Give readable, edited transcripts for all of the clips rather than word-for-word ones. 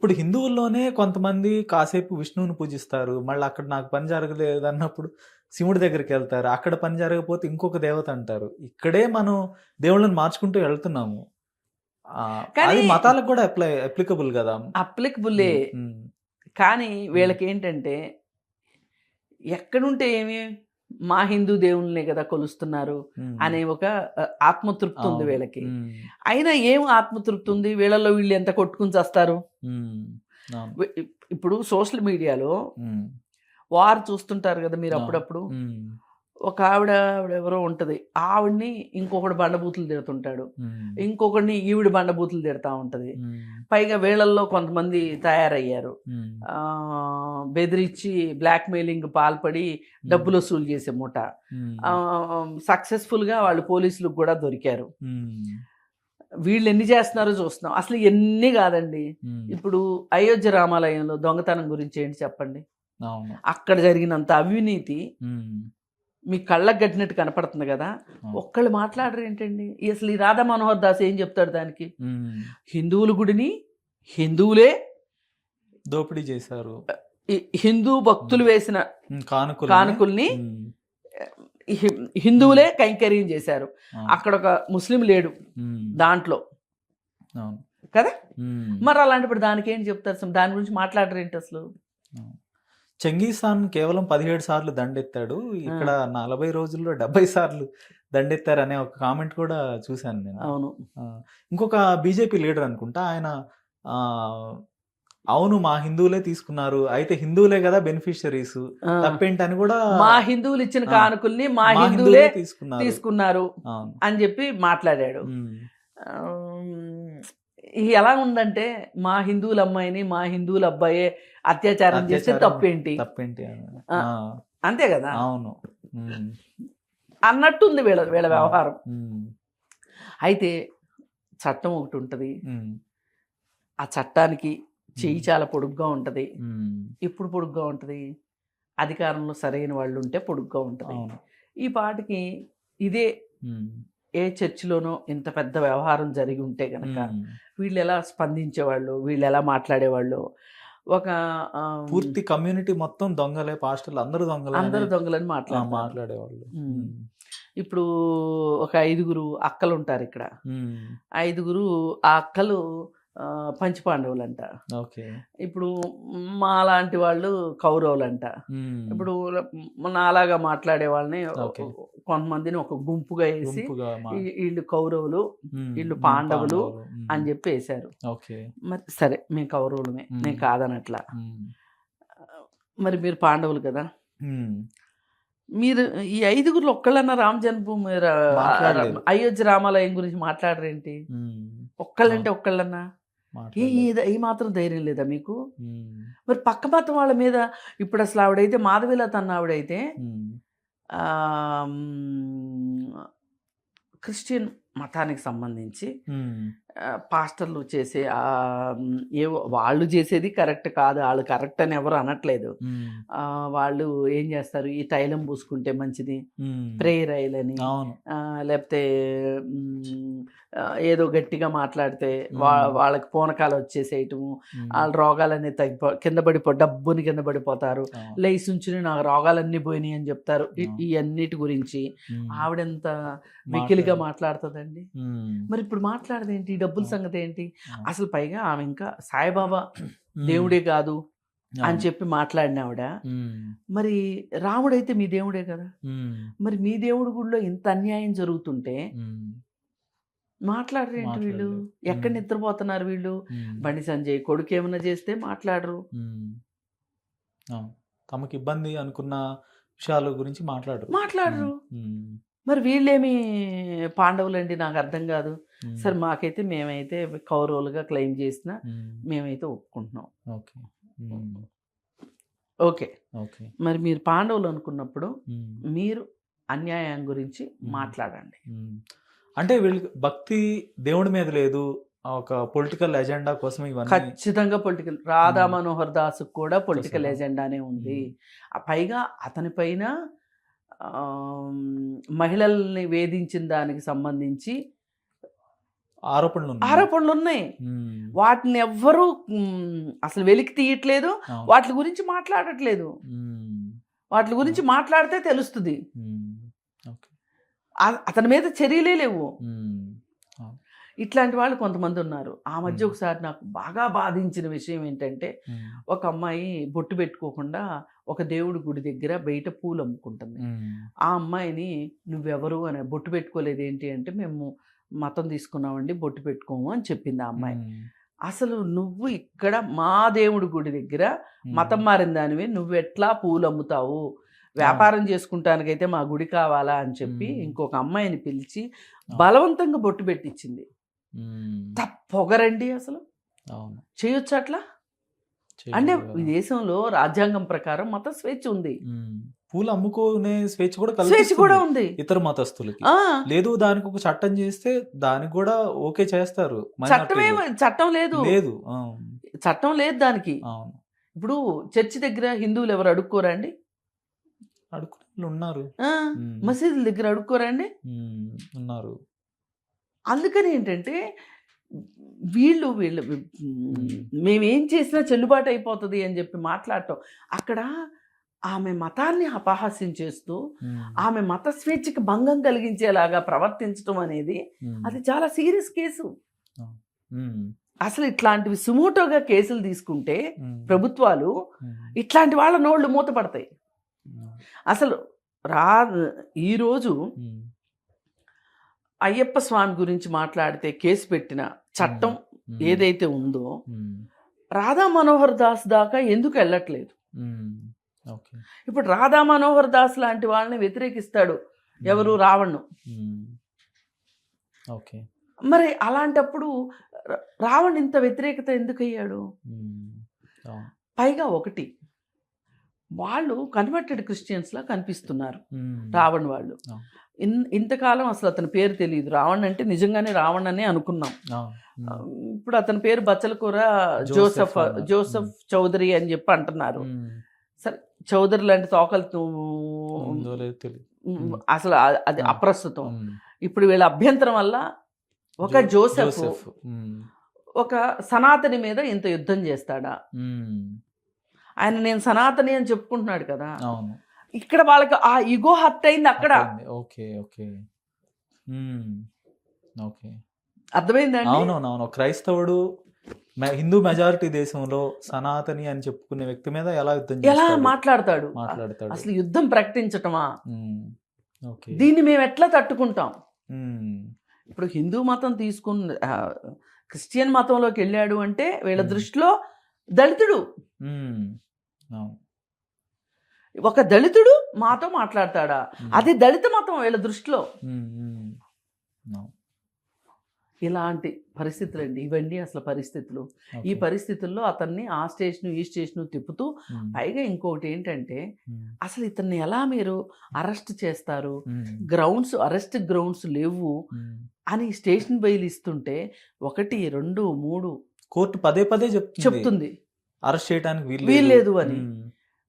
ఇప్పుడు హిందువుల్లోనే కొంతమంది కాసేపు విష్ణువుని పూజిస్తారు. మళ్ళీ అక్కడ నాకు పని జరగలేదన్నప్పుడు శివుడి దగ్గరికెళ్తారు. అక్కడ పని జరగకపోతే ఇంకొక దేవత అంటారు. ఇక్కడే మనం దేవుళ్ళని మార్చుకుంటూ వెళ్తున్నాము. కానీ అది మతాలకు కూడా అప్లికబుల్ గదా! అప్లికబులే. హ్మ్. హ్మ్. కానీ హ్మ్. వీళ్ళకేంటంటే ఎక్కడుంటే ఏమి మా హిందూ దేవుళ్ళనే కదా కొలుస్తున్నారు హ్మ్. అనే ఒక ఆత్మతృప్తి ఉంది అవును. వీళ్ళకి. హ్మ్. అయినా ఏం ఆత్మతృప్తి ఉంది వీళ్ళలో వీళ్ళు ఎంత కొట్టుకుని చస్తారు. హ్మ్. అవును. ఇప్పుడు సోషల్ మీడియాలో హ్మ్. వారు చూస్తుంటారు కదా మీరు అవును. అప్పుడప్పుడు. హ్మ్. ఒక ఆవిడెవరో ఉంటది. ఆవిడని ఇంకొకడు బండబూతులు తిడుతుంటాడు. హ్మ్. ఇంకొకడిని ఈవిడ బండబూతులు తిడతా ఉంటది. హ్మ్. పైగా వీళ్ళల్లో కొంతమంది తయారయ్యారు. హ్మ్. బెదిరించి బ్లాక్‌మెయిలింగ్‌కి పాల్పడి హ్మ్. డబ్బులు వసూలు చేసే ముఠ. హ్మ్. సక్సెస్‌ఫుల్‌గా వాళ్ళు పోలీసులకు గూడా దొరికారు. హ్మ్. వీళ్ళెన్ని చేస్తున్నారో చూస్తున్నాం. అసలు ఇయన్నీ గాదండి. హ్మ్. ఇప్పుడు అయోధ్య రామాలయంలో దొంగతనం గురించి ఏంటి చెప్పండి? అవును. అక్కడ జరిగినంత అవినీతి హ్మ్. మీ కళ్ళకి గట్టినట్టు కనపడుతుంది గదా! అవును. ఒక్కళ్ళు మాట్లాడరేంటండి? అసలు ఈ రాధా మనోహర్ దాస్ ఏం చెప్తాడు దానికి? హ్మ్. హిందువుల గుడిని హిందువులే దోపిడీ చేశారు. హిందూ హ్మ్. భక్తులు వేసిన హ్మ్. కానుకల్ని కానుకల్ని హ్మ్. హి హ్మ్. హిందువులే కైంకర్యం చేశారు. అవును. అక్కడొక ముస్లిం లేడు హ్మ్. దాంట్లో. అవును. కదా! హ్మ్. మరి అలాంటప్పుడు దానికేంటి చెప్తారు? అసలు దాని గురించి మాట్లాడరేంటసలు? అవును. 'చెంగీజ్ ఖాన్' కేవలం 17 సార్లు దండెత్తాడు. ఆ! ఇక్కడ 40 రోజుల్లో 70 సార్లు దండెత్తారనే ఒక కామెంట్ కూడా చూసాను నేను. అవును. ఆ! ఇంకొక బీజేపీ లీడర్ అనుకుంటా. ఆయన ఆహ్, అవును మా హిందువులే తీసుకున్నారు. అయితే హిందువులే గదా బెనిఫిషియరీసు. ఆ! తప్పేంటని గూడా మా హిందువులిచ్చిన ఆ! కానుకల్ని మా మా హిందువులే హిందువులే తీసుకున్నారు. తీసుకున్నారు అవును. అని జెప్పి మాట్లాడాడు. హ్మ్. ఆహ్, ఎలా ఉందంటే మా హిందువుల అమ్మాయిని, మా హిందువుల అబ్బాయే అత్యాచారం చేస్తే అత్యాచారం తప్పేంటి? తప్పేంటి అని. ఆ! ఆ! అంతే గదా! అవును. హ్మ్. అన్నట్టుంది వీళ్ళ వీళ్ళ అవును. వ్యవహారం. హ్మ్. అయితే చట్టం ఒకటుంటది. హ్మ్. ఆ చట్టానికి చెయ్యి హ్మ్. చాలా పొడుగ్గా ఉంటది. హ్మ్. ఎప్పుడు పొడుగ్గా ఉంటది? అధికారంలో సరైన వాళ్ళుంటే పొడుగ్గా ఉంటది. అవును. ఈ పాటికి ఇదే హ్మ్. ఏ చర్చిలోనో ఇంత పెద్ద వ్యవహారం జరిగి ఉంటే గనక హ్మ్. వీళ్ళెలా స్పందించేవాళ్ళు, వీళ్ళెలా మాట్లాడేవాళ్ళు. ఒక ఆహ్, పూర్తి కమ్యూనిటీ మొత్తం దొంగలే, పాస్టర్‌లు అందరూ దొంగలే అనే అందరూ దొంగలని మాట్లాడతారు. మాట్లాడేవాళ్ళు. హ్మ్. హ్మ్. ఇప్పుడు ఒక ఐదుగురు అక్కలుంటారిక్కడ. హ్మ్. ఐదుగురు ఆ అక్కలు పంచపాండవులంట. ఓకే. ఇప్పుడు మాలాంటి వాళ్ళు కౌరవులంట. హ్మ్. ఇప్పుడు నాలాగా మాట్లాడే వాళ్ళని ఓకే. కొంతమందిని ఒక గుంపుగా ఏసి గుంపుగా ఈళ్ళు కౌరవులు, హ్మ్. ఈళ్ళు మేము పాండవులు పాండవులు. హ్మ్. అని జెప్పి ఏశారు. ఓకే. మరి సరే మేము కౌరవులమే. నేను హ్మ్. కాదనట్లా. హ్మ్. మరి మీరు పాండవులు కదా! హ్మ్. మీరు ఈ ఐదుగురిలో ఒక్కళ్ళన్నా రామ జన్మభూమి మాట్లాడలేదు. అయోధ్య రామాలయం గురించి మాట్లాడరేంటి? హ్మ్. ఒక్కళ్ళంటే అవును. ఒక్కళ్ళన్నా? మాట్లాడలేదు. ఈ మాత్రం ధైర్యం లేదా మీకు? హ్మ్. మరి పక్క మతం వాళ్ళ మీద ఇప్పుడసలు ఆవిడైతే మాధవీలత అన్న ఆవిడైతే హ్మ్. ఆహ్, హ్మ్. క్రిస్టియన్ మతానికి సంబంధించి హ్మ్. పాస్టర్లు చేసే ఏవో వాళ్ళు చేసేది కరెక్ట్ కాదు. ఆళ్ళు కరెక్ట్ అని ఎవరు అనట్లేదు. హ్మ్. వాళ్ళు ఏం చేస్తారు, ఈ తైలం పూసుకుంటే మంచిది. హ్మ్. ప్రేయర్ ఆయిల్ అని అవును. లేపోతే హ్మ్, ఏదో గట్టిగా మాట్లాడితే హ్మ్. వాళ్ళకి పూనకాలు వచ్చేసేయటము. హ్మ్. ఆళ్ళ రోగాలన్నీ కింద డబ్బుని కింద పడిపోతారు. అవును. లేసి నుంచుని నాకు రోగాలన్నీ పోయినాయి అని చెప్తారు. అవును. ఇయన్నిటి గురించి హ్మ్. ఆవిడెంత వెకిలిగా మాట్లాడలేదు. మాట్లాడుతదండి. హ్మ్. మరిప్పుడు మాట్లాడదేంటి? ఈ డబ్బుల అవును. సంగతేంటి? అవును. అసలు పైగా ఆమె ఇంకా సాయిబాబా హ్మ్. దేవుడే కాదు అని అవును. చెప్పి మాట్లాడినావిడ. హ్మ్. మరి రాముడైతే మీ దేవుడే కదా! హ్మ్. మరి మీ దేవుడి గుడిలో ఇంత అన్యాయం జరుగుతుంటే హ్మ్. మాట్లాడరేంటి వీళ్ళు? మాట్లాడలేదు. ఎక్కడ హ్మ్. నిద్రపోతున్నారు వీళ్ళు? హ్మ్. బండి సంజయ్ కొడుకేమన్నా చేస్తే మాట్లాడరు. హ్మ్. అవును. తమకిబ్బంది అనుకున్న విషయాల గురించి మాట్లాడరు. హ్మ్. మాట్లాడరు. హ్మ్. మరి వీళ్ళేమి పాండవులండి నాకర్థం కాదు. హ్మ్. సరే మాకైతే మేమైతే కౌరవులుగా క్లెయిమ్ చేసినా హ్మ్. మేమైతే ఒప్పుకుంటున్నాం. ఓకే. హ్మ్. ఓకే. ఓకే. మరి మీరు పాండవులనుకున్నప్పుడు హ్మ్. మీరు అన్యాయం గురించి హ్మ్. మాట్లాడండి. హ్మ్. అంటే వీళ్ళకి భక్తి దేవుడి మీద లేదు. ఒక పొలిటికల్ ఎజెండా కోసం ఇవన్నీ ఖచ్చితంగా పొలిటికల్. రాధా హ్మ్. మనోహర్ దాస్‌కి కూడా తో పొలిటికల్ సహా. ఎజెండానే ఉంది. హ్మ్. పైగా అతని పైన మహిళల్ని వేధించిన దానికి సంబంధించి ఆరోపణలు ఉన్నాయి. ఆరోపణలు ఉన్నాయి. ఉమ్, వాటిని ఎవ్వరూ అసలు వెలికి తీయట్లేదు, అవును. వాటి గురించి మాట్లాడట్లేదు. ఉమ్, వాటి గురించి మాట్లాడితే తెలుస్తుంది. ఉమ్, ఓకే. అతని మీద చర్యలే లేవు. ఉమ్, అవును. ఇట్లాంటి వాళ్ళు కొంతమంది ఉన్నారు. ఆ మధ్య ఉమ్, ఒకసారి నాకు బాగా బాధించిన విషయం ఏంటంటే, ఉమ్, ఒక అమ్మాయి బొట్టు పెట్టుకోకుండా ఒక దేవుడి గుడి దగ్గర బయట పూలు అమ్ముకుంటుంది. ఉమ్, ఆ అమ్మాయిని నువ్వెవరు అని, బొట్టు పెట్టుకోలేదు ఏంటి అంటే, మేము మతం తీసుకున్నామండి, బొట్టు పెట్టుకోము అని చెప్పింది ఆ అమ్మాయి. ఉమ్, అసలు నువ్వు ఇక్కడ మా దేవుడి గుడి దగ్గర మతం ఉమ్, మారిన దానివి, నువ్వు ఎట్లా పూలు అమ్ముతావు, అవును. వ్యాపారం చేసుకుంటానికైతే మా గుడి కావాలా అని చెప్పి ఉమ్, ఇంకొక అమ్మాయిని పిలిచి అవును. బలవంతంగా బొట్టు పెట్టించింది. ఉమ్, పొగరండి అసలు. అవును. చేయొచ్చు అట్లా? అంటే చేయలేదు ఈ కదా. దేశంలో రాజ్యాంగం ప్రకారం మత స్వేచ్ఛ ఉంది, ఉమ్, పూలు అమ్ముకునే స్వేచ్ఛ కూడా స్వేచ్ఛ కూడా కల్పిస్తుంది ఉంది. ఇతర మతస్థులకి. ఆ లేదు, దానికి ఒక చట్టం చేస్తే దానికి కూడా ఓకే చేస్తారు చట్టమే మైనార్టీలు. చట్టం లేదు, లేదు. చట్టం లేదు దానికి. అవును. ఇప్పుడు చర్చి దగ్గర హిందువులు ఎవరు అడుక్కోరా అండి? అడుక్కునే వాళ్ళు ఉన్నారు. ఆ, ఉమ్, మసీదుల దగ్గర అడుక్కోరా అండి? ఉమ్, ఉన్నారు. అందుకని ఏంటంటే వీళ్ళు వీళ్ళు మేమేం చేసినా చెల్లుబాటు అయిపోతుంది అని చెప్పి మాట్లాడటం. అక్కడ ఆమె మతాన్ని అపహాస్యం చేస్తూ ఉమ్, ఆమె మత స్వేచ్ఛకి భంగం కలిగించేలాగా ప్రవర్తించడం అనేది ఉమ్, అది చాలా సీరియస్ కేసు. ఉమ్, అసలు ఇట్లాంటివి సుమోటోగా కేసులు తీసుకుంటే ఉమ్, ప్రభుత్వాలు ఉమ్, ఇట్లాంటి వాళ్ళ నోళ్ళు మూతపడతాయి. ఉమ్, అసలు ఈరోజు ఉమ్, అయ్యప్ప స్వామి గురించి మాట్లాడితే కేసు పెట్టిన చట్టం ఉమ్, ఏదైతే ఉందో ఉమ్, రాధా మనోహర్ దాస్ దాకా ఎందుకు వెళ్ళట్లేదు? ఉమ్, ఓకే. ఇప్పుడు రాధా మనోహర్ దాస్ లాంటి వాళ్ళని వ్యతిరేకిస్తాడు ఎవరు? రావణ్ణు. ఉమ్, ఓకే. మరి అలాంటప్పుడు రావణ్ ఇంత వ్యతిరేకత ఎందుకు అయ్యాడు? ఉమ్, అవును. పైగా ఒకటి, వాళ్ళు కన్వర్టెడ్ క్రిస్టియన్స్లా కనిపిస్తున్నారు ఉమ్, రావణ్ వాళ్ళు. అవును. ఇంతకాలం అసలు అతని పేరు తెలియదు. రావణ్ అంటే నిజంగానే రావణ్ అనే అనుకున్నాం. అవును. ఉమ్, ఇప్పుడు అతని పేరు బచ్చలకూర జోసెఫ్ అన్నారు. జోసెఫ్ చౌదరి అని చెప్పి అంటున్నారు. ఉమ్, సరే, చౌదరి లాంటి తోకలు ఉందో లేదో తెలియదు. అసలు అది అప్రస్తుతం. ఉమ్, ఇప్పుడు వీళ్ళ అభ్యంతరం వల్ల ఒక జోసెఫ్ ఉమ్, ఒక సనాతని మీద ఇంత యుద్ధం చేస్తాడా? ఉమ్, ఆయన నేను సనాతని అని చెప్పుకుంటున్నాడు కదా. అవును. ఇక్కడ వాళ్ళకి ఆ ఇగో హర్ట్ అయింది అక్కడ. అర్థమైంది. Okay, okay. Um, okay. అర్థమైందండి? అవునవునవును. క్రైస్తవుడు హిందూ మెజారిటీ దేశంలో సనాతని అని చెప్పుకునే వ్యక్తి మీద ఎలా యుద్ధం ఎలా చేస్తాడు? మాట్లాడతాడు? మాట్లాడతాడు. అసలు యుద్ధం ప్రకటించటమా? ఉమ్, ఓకే. దీన్ని మేము ఎట్లా తట్టుకుంటాం? ఉమ్, ఇప్పుడు హిందూ మతం తీసుకున్న క్రిస్టియన్ మతంలోకి వెళ్ళాడు అంటే వీళ్ళ దృష్టిలో దళితుడు. ఉమ్, అవును. ఒక దళితుడు మాతో మాట్లాడతాడా? అది దళిత మతం వీళ్ళ దృష్టిలో. ఉమ్, ఉమ్, అవును. ఇలాంటి పరిస్థితులు అండి ఇవన్నీ అసలు పరిస్థితులు. ఈ ఓకే. పరిస్థితుల్లో అతన్ని ఆ స్టేషను ఈ స్టేషను తిప్పుతూ, ఉమ్, పైగా ఇంకొకటి ఏంటంటే ఉమ్, అసలు ఇతన్ని ఎలా మీరు అరెస్ట్ చేస్తారు? ఉమ్, అరెస్ట్ గ్రౌండ్స్ లేవు ఉమ్. అని స్టేషన్ బెయిల్ ఇస్తుంటే 1, 2, 3 కోర్టు పదే పదే చెప్తుంది అరెస్ట్ చేయడానికి వీల్లేదు అని.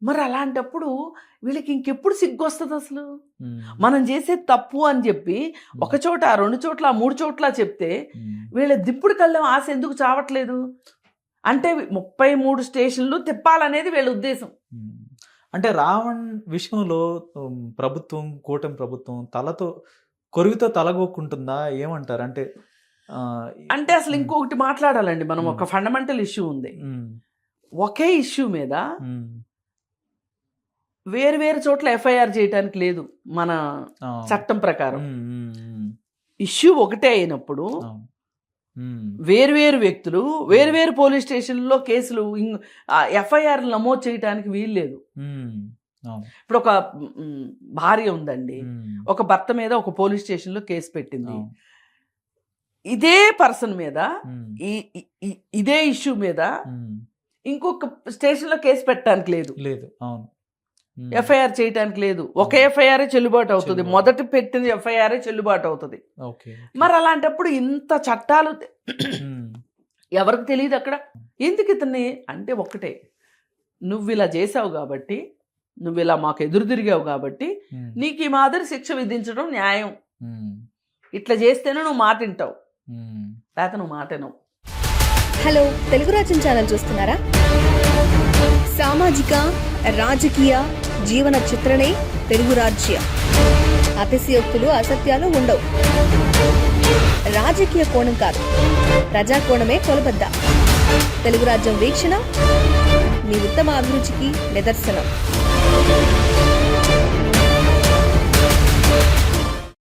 మరి అలాంటప్పుడు వీళ్ళకి ఇంకెప్పుడు సిగ్గు వస్తుంది అసలు? మనం చేసే తప్పు అని చెప్పి ఒక చోట 2 చోట్ల 3 చోట్ల చెప్తే వీళ్ళ దిప్పుడు కళ్ళం ఆశ ఎందుకు చావట్లేదు? అంటే 33 స్టేషన్లు తిప్పాలనేది వీళ్ళ ఉద్దేశం. అంటే రావణ్ విషయంలో కూటమి ప్రభుత్వం కొరివితో తలగొక్కుంటుందా ఏమంటారు? అంటే అసలు ఇంకొకటి మాట్లాడాలండి మనం. ఒక ఫండమెంటల్ ఇష్యూ ఉంది. ఒకే ఇష్యూ మీద వేరు చోట్ల ఎఫ్ఐఆర్ చేయడానికి లేదు మన చట్టం ప్రకారం. ఇష్యూ ఒకటే అయినప్పుడు వేరు వ్యక్తులు వేరు పోలీస్ స్టేషన్లో కేసులు ఎఫ్ఐఆర్ నమోదు చేయడానికి వీల్లేదు. ఇప్పుడు ఒక భార్య ఉందండి, ఒక భర్త మీద ఒక పోలీస్ స్టేషన్లో కేసు పెట్టింది. ఇదే పర్సన్ మీద ఇదే ఇష్యూ మీద ఇంకొక స్టేషన్లో కేసు పెట్టడానికి లేదు, ఎఫ్ఐఆర్ చేయడానికి లేదు. ఒక ఎఫ్ఐఆర్ చెల్లుబాటు అవుతుంది, మొదటి పెట్టిన ఎఫ్ఐఆర్ చెల్లుబాటు అవుతుంది. మరి అలాంటప్పుడు ఇంత చట్టాలు ఎవరికి తెలియదు అక్కడ? ఎందుకు ఇతన్ని అంటే ఒక్కటే, నువ్వు ఇలా చేసావు కాబట్టి, నువ్వు ఇలా మాకు ఎదురు తిరిగావు కాబట్టి నీకు ఈ మాదిరి శిక్ష విధించడం న్యాయం. ఇట్లా చేస్తేనే నువ్వు మాట వింటావు లేకపోతే నువ్వు మాటను. హలో, తెలుగు రాజ్యం ఛానల్ చూస్తున్నారా? సామాజిక రాజకీయ జీవన చిత్రణే తెలుగు రాజ్యం. అతిశయోక్తులు అసత్యాలు ఉండవు. రాజకీయ కోణం కాదు, ప్రజా కోణమే కొలబద్ద. తెలుగు రాజ్యం వీక్షణ మీ ఉత్తమ అభిరుచికి నిదర్శనం.